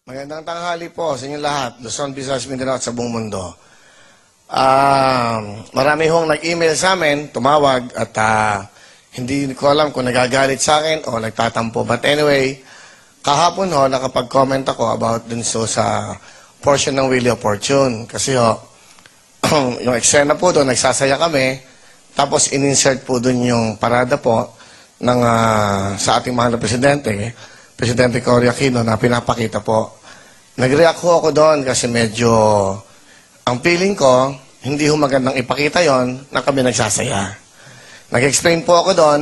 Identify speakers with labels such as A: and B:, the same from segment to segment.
A: Magandang tanghali po sa inyong lahat, Luzon, Visayas, Mindanao at sa buong mundo. Marami hong nag-email sa amin, tumawag at hindi ko alam kung nagagalit sa akin o nagtatampo. But anyway, kahapon ho, nakapag-comment ako about dun sa portion ng Wheel of Fortune. Kasi ho, yung eksena po doon, nagsasaya kami, tapos in-insert po doon yung parada po ng, sa ating mahal na presidente, Presidente Cory Aquino, na pinapakita po. Nag-react ho ako doon kasi medyo, ang feeling ko, hindi ho magandang ipakita yon na kami nagsasaya. Nag-explain po ako doon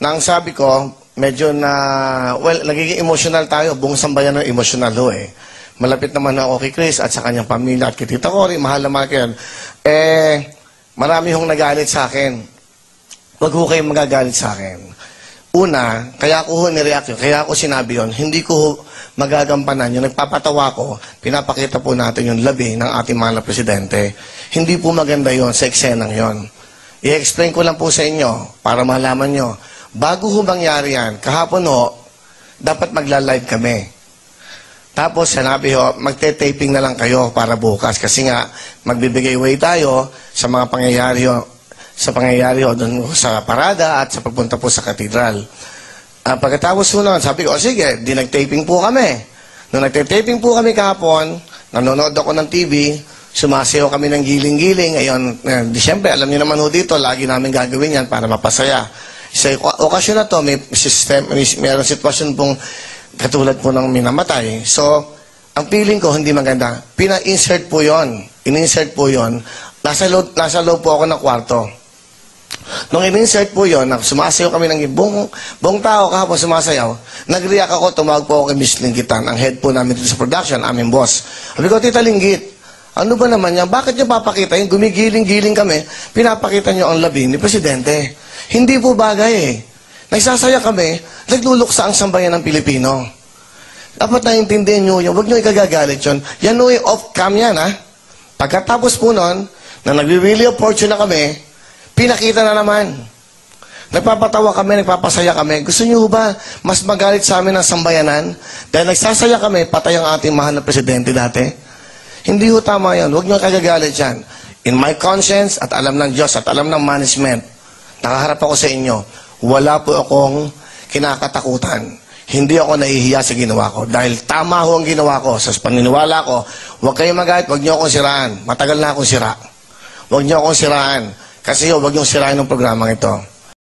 A: na ang sabi ko, medyo nagiging emotional tayo, buong sambayan ng emotional ho eh. Malapit naman ako kay Chris at sa kanyang pamilya at kay Tita Cory, mahal na mahal ko yan. Marami hong nagalit sa akin. Huwag ho kayong magagalit sa akin. Una, kaya ko ho nireact yun, kaya ako sinabi yun, hindi ko magagampanan yun, nagpapatawa ko, pinapakita po natin yung labi ng ating mahal na presidente. Hindi po maganda yon sa eksenang yon. I-explain ko lang po sa inyo, para malaman nyo. Bago ho mangyari yan, kahapon ho, dapat magla-live kami. Tapos sinabi ho, magte-taping na lang kayo para bukas, kasi nga, magbibigay way tayo sa mga pangyayari ho, doon sa parada at sa pagpunta po sa katedral. Pagkatapos po noon, sabi ko, sige, di nag-taping po kami. Nung nagte-taping po kami kahapon, nanonood ako ng TV, sumasayaw kami ng giling-giling. Ngayon, Disyembre, alam niyo naman ho dito, lagi namin gagawin yan para mapasaya. Sa okasyon na to, mayroong sitwasyon pong katulad po ng minamatay. So, ang feeling ko, hindi maganda. Pina-insert po yon. In-insert po yon. Nasa loob po ako ng kwarto. Nung in-insert po yun, sumasayaw kami ng buong tao kahapon sumasayaw, nag-react ako, tumawag po ako kay Miss Linggitan, ang head po namin dito sa production, aming boss. Sabi ko, Tita Linggit, ano ba naman yan? Bakit niyo papakita yung gumigiling-giling kami, pinapakita niyo ang labi ni Presidente? Hindi po bagay eh. Nagsasaya kami, nagluluksa ang sambayan ng Pilipino. Dapat naiintindihan niyo yun, huwag niyo ikagagalit yun. Yan no, off-cam yan ha. Pagkatapos po nun, na nag-Wheel of Fortune na kami, pinakita na naman. Nagpapatawa kami, nagpapasaya kami. Gusto niyo ba mas magalit sa amin ang sambayanan? Dahil nagsasaya kami, patay ang ating mahal na presidente dati. Hindi ho tama yan. Huwag niyo kagagalit yan. In my conscience, at alam ng Diyos, at alam ng management, nakaharap ako sa inyo, wala po akong kinakatakutan. Hindi ako nahihiya sa ginawa ko. Dahil tama ho ang ginawa ko. Sa paniniwala ko, huwag kayong magalit, huwag niyo akong siraan. Matagal na akong sira. Huwag niyo akong siraan. Kasi huwag niyong sirain ng programang ito.